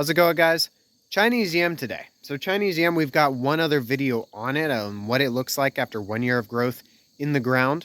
How's it going, guys? Chinese Yam today. So Chinese Yam, we've got one other video on it, on what it looks like after 1 year of growth in the ground.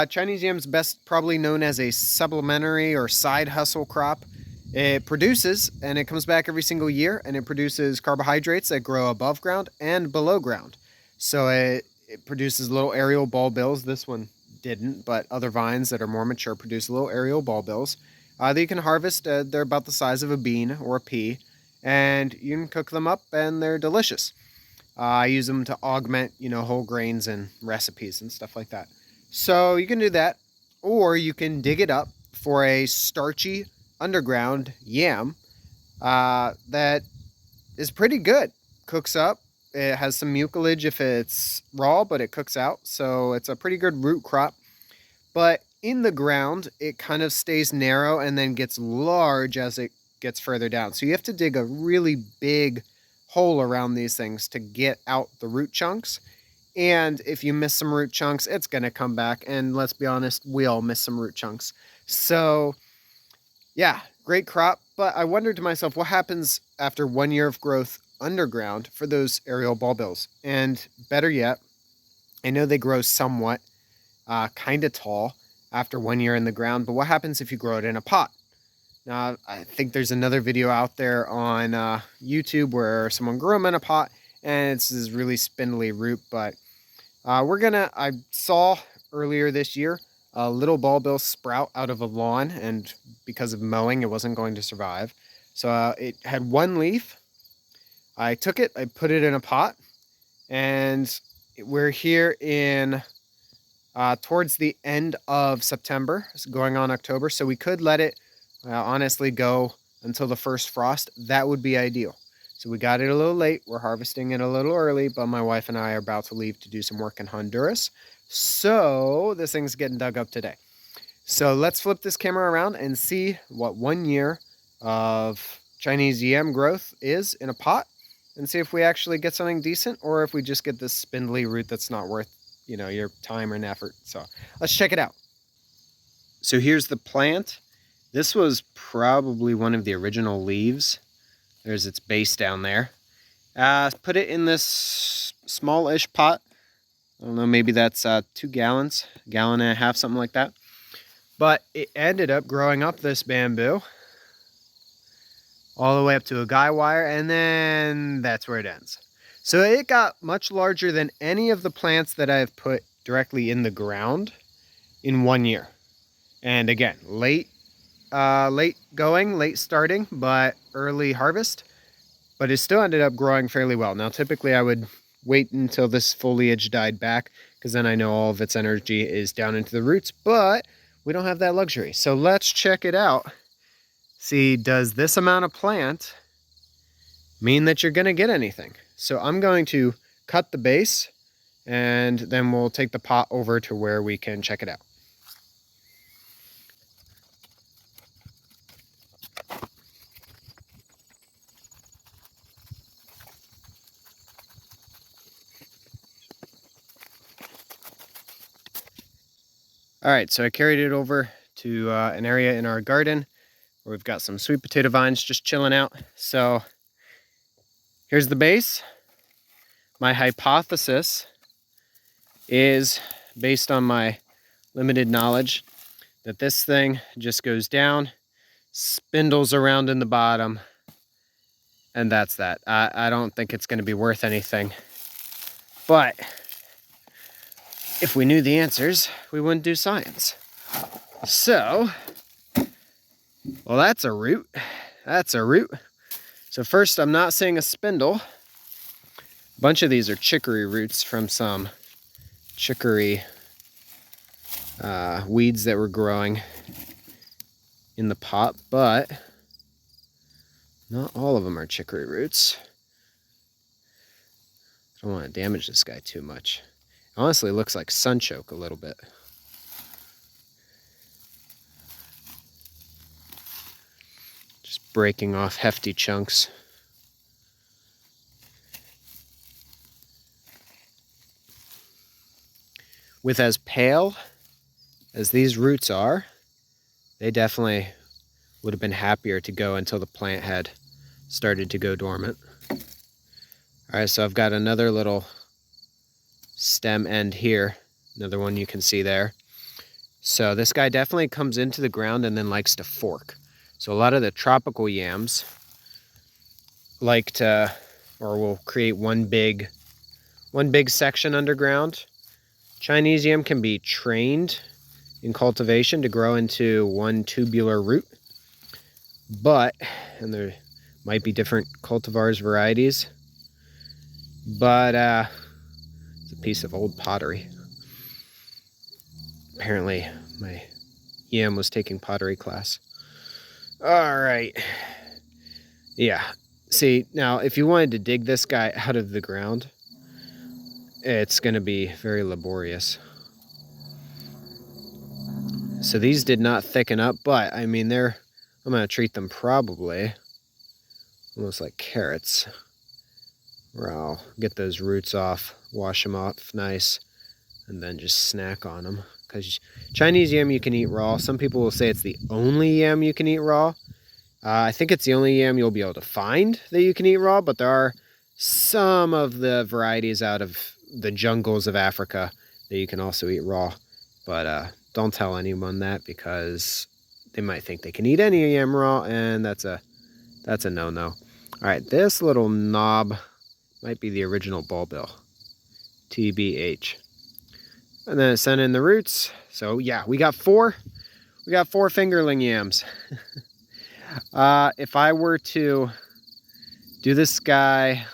Chinese Yam's best probably known as a supplementary or side hustle crop. It produces, and it comes back every single year, and it produces carbohydrates that grow above ground and below ground. So it produces little aerial bulbils. This one didn't, but other vines that are more mature produce little aerial bulbils that you can harvest. They're about the size of a bean or a pea, and you can cook them up, and they're delicious. I use them to augment, whole grains and recipes and stuff like that. So you can do that, or you can dig it up for a starchy underground yam that is pretty good. Cooks up. It has some mucilage if it's raw, but it cooks out. So it's a pretty good root crop. But in the ground, it kind of stays narrow and then gets large as it gets further down. So you have to dig a really big hole around these things to get out the root chunks. And if you miss some root chunks, it's going to come back. And let's be honest, we all miss some root chunks. So yeah, great crop. But I wondered to myself, what happens after 1 year of growth underground for those aerial bulbils? And better yet, I know they grow somewhat kind of tall after 1 year in the ground, but what happens if you grow it in a pot? Now, I think there's another video out there on YouTube where someone grew them in a pot, and it's this really spindly root, but I saw earlier this year a little bulbil sprout out of a lawn, and because of mowing, it wasn't going to survive. So it had one leaf. I took it, I put it in a pot, and we're here in towards the end of September, going on October. So we could let it honestly go until the first frost. That would be ideal. So we got it a little late. We're harvesting it a little early, but my wife and I are about to leave to do some work in Honduras. So this thing's getting dug up today. So let's flip this camera around and see what 1 year of Chinese yam growth is in a pot, and see if we actually get something decent, or if we just get this spindly root that's not worth your time and effort. So let's check it out. So here's the plant. This was probably one of the original leaves. There's its base down there. Put it in this small-ish pot. I don't know, maybe that's 2 gallons, a gallon and a half, something like that. But it ended up growing up this bamboo all the way up to a guy wire, and then that's where it ends. So it got much larger than any of the plants that I've put directly in the ground in 1 year. And again, late starting, but early harvest. But it still ended up growing fairly well. Now, typically I would wait until this foliage died back, because then I know all of its energy is down into the roots, but we don't have that luxury. So let's check it out. See, does this amount of plant mean that you're going to get anything? So I'm going to cut the base, and then we'll take the pot over to where we can check it out. All right, so I carried it over to an area in our garden where we've got some sweet potato vines just chilling out. So here's the base. My hypothesis is, based on my limited knowledge, that this thing just goes down, spindles around in the bottom, and that's that. I don't think it's going to be worth anything. But if we knew the answers, we wouldn't do science. So, well, that's a root. That's a root. So first, I'm not seeing a spindle. A bunch of these are chicory roots from some chicory weeds that were growing in the pot, but not all of them are chicory roots. I don't want to damage this guy too much. Honestly, it looks like sunchoke a little bit. Just breaking off hefty chunks. With as pale as these roots are, they definitely would have been happier to go until the plant had started to go dormant. All right, so I've got another little stem end here. Another one you can see there. So this guy definitely comes into the ground and then likes to fork. So a lot of the tropical yams like to, or will create one big section underground. Chinese yam can be trained in cultivation to grow into one tubular root, but, and there might be different cultivars varieties, but it's a piece of old pottery. Apparently my yam was taking pottery class. All right. Yeah. See, now if you wanted to dig this guy out of the ground, it's going to be very laborious. So these did not thicken up, but I mean, I'm going to treat them probably almost like carrots, where I'll get those roots off, wash them off nice, and then just snack on them. Because Chinese yam you can eat raw. Some people will say it's the only yam you can eat raw. I think it's the only yam you'll be able to find that you can eat raw, but there are some of the varieties out of the jungles of Africa that you can also eat raw. But don't tell anyone that, because they might think they can eat any yam raw, and that's a no-no. All right, this little knob might be the original bulbil, TBH. And then send in the roots. So yeah, we got four fingerling yams. If I were to do this guy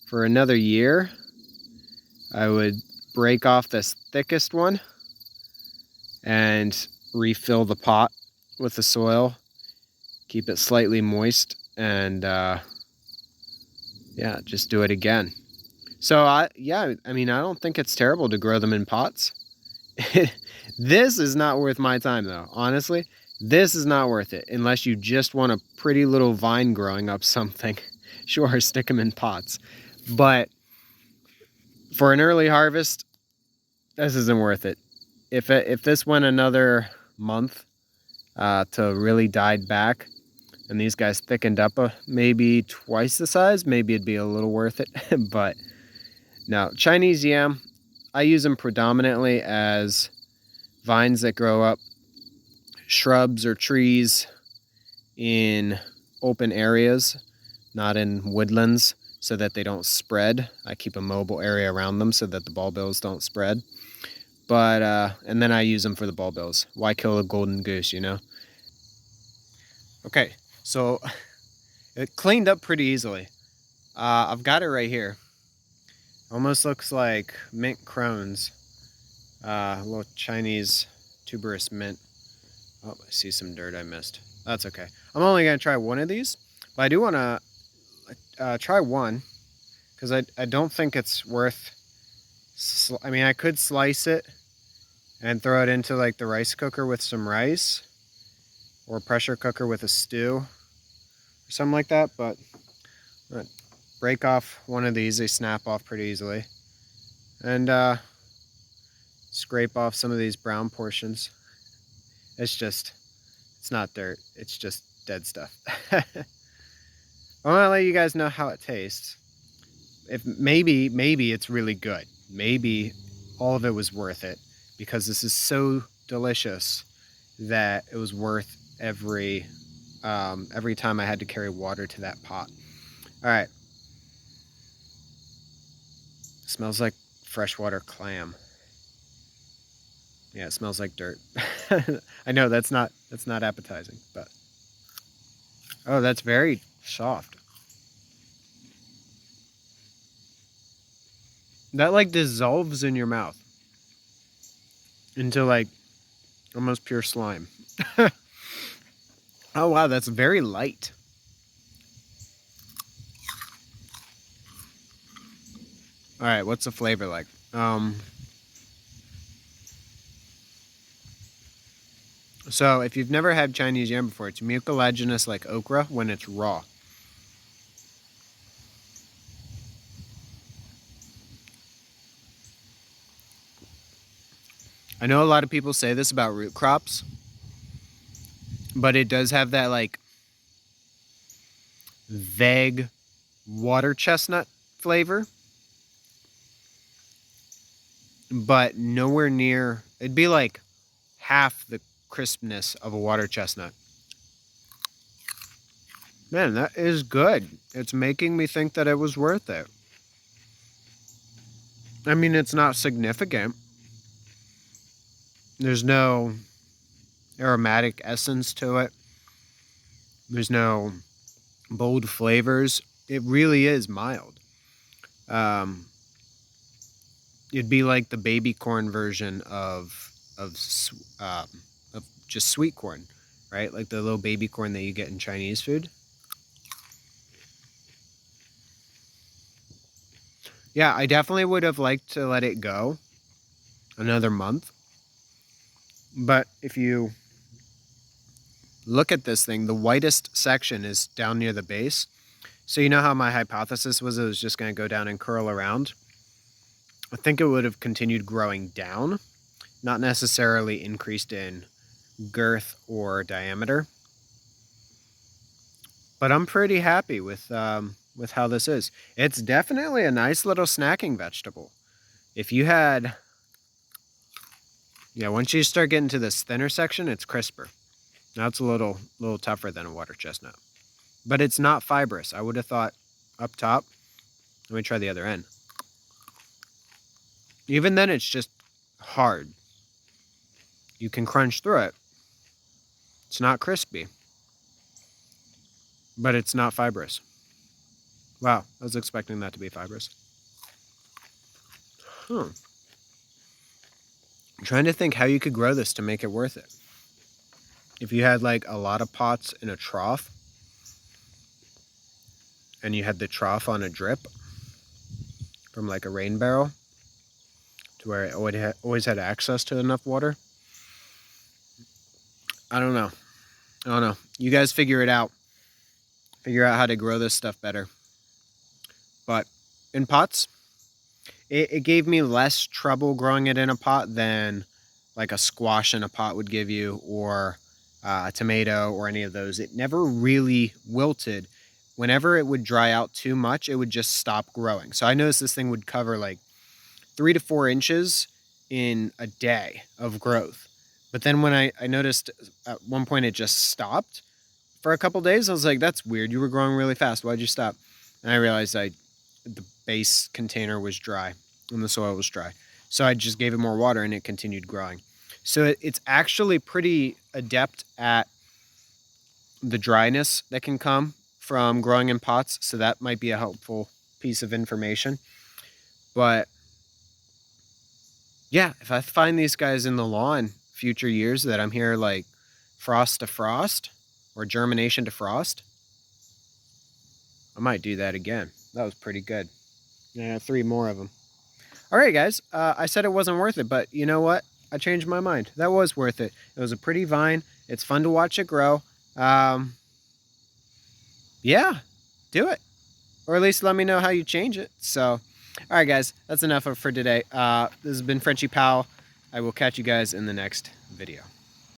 for another year, I would break off this thickest one and refill the pot with the soil, keep it slightly moist, and yeah, just do it again. So I mean, I don't think it's terrible to grow them in pots. This is not worth my time though, honestly. This is not worth it unless you just want a pretty little vine growing up something. Sure, stick them in pots. But for an early harvest, this isn't worth it. If this went another month to really died back, and these guys thickened up maybe twice the size, maybe it'd be a little worth it. But no, Chinese yam, I use them predominantly as vines that grow up shrubs or trees in open areas, not in woodlands, so that they don't spread. I keep a mobile area around them so that the bulbils don't spread. But and then I use them for the bulbils. Why kill a golden goose, you know? Okay, so it cleaned up pretty easily. I've got it right here. Almost looks like mint crones. A little Chinese tuberous mint. Oh, I see some dirt I missed. That's okay. I'm only going to try one of these, but I do want to try one, because I don't think it's worth... I mean, I could slice it and throw it into like the rice cooker with some rice, or pressure cooker with a stew, or something like that, but I'm going to break off one of these. They snap off pretty easily. And scrape off some of these brown portions. It's not dirt, it's just dead stuff. I want to let you guys know how it tastes. If maybe it's really good. Maybe all of it was worth it, because this is so delicious that it was worth every time I had to carry water to that pot. All right. Smells like freshwater clam. Yeah, it smells like dirt. I know that's not appetizing, but oh, that's very soft. That like dissolves in your mouth into like almost pure slime. Oh wow, that's very light. All right, what's the flavor like? So if you've never had Chinese yam before, it's mucilaginous like okra when it's raw. I know a lot of people say this about root crops, but it does have that like vague water chestnut flavor, but nowhere near. It'd be like half the crispness of a water chestnut. Man, that is good. It's making me think that it was worth it. I mean, it's not significant. There's no aromatic essence to it. There's no bold flavors. It really is mild. Um, it'd be like the baby corn version of um, of just sweet corn, right? Like the little baby corn that you get in Chinese food. Yeah, I definitely would have liked to let it go another month. But if you look at this thing, the whitest section is down near the base. So you know how my hypothesis was it was just going to go down and curl around? I think it would have continued growing down, not necessarily increased in girth or diameter. But I'm pretty happy with how this is. It's definitely a nice little snacking vegetable. If you had, yeah, once you start getting to this thinner section, it's crisper. Now it's a little tougher than a water chestnut, but it's not fibrous. I would have thought up top. Let me try the other end. Even then, it's just hard. You can crunch through it. It's not crispy, but it's not fibrous. Wow, I was expecting that to be fibrous. I'm trying to think how you could grow this to make it worth it. If you had like a lot of pots in a trough and you had the trough on a drip from like a rain barrel to where it always had access to enough water. I don't know. You guys figure it out. Figure out how to grow this stuff better. But in pots, it gave me less trouble growing it in a pot than like a squash in a pot would give you, or a tomato or any of those. It never really wilted. Whenever it would dry out too much, it would just stop growing. So I noticed this thing would cover like 3 to 4 inches in a day of growth. But then when I noticed at one point it just stopped for a couple days, I was like, that's weird. You were growing really fast. Why'd you stop? And I realized the base container was dry and the soil was dry. So I just gave it more water and it continued growing. So it's actually pretty adept at the dryness that can come from growing in pots. So that might be a helpful piece of information. But yeah, if I find these guys in the lawn future years that I'm here like frost to frost or germination to frost, I might do that again. That was pretty good. Yeah, 3 more of them. All right, guys. I said it wasn't worth it, but you know what? I changed my mind. That was worth it. It was a pretty vine. It's fun to watch it grow. Yeah, do it. Or at least let me know how you change it. So, all right, guys. That's enough for today. This has been Frenchy Powell. I will catch you guys in the next video.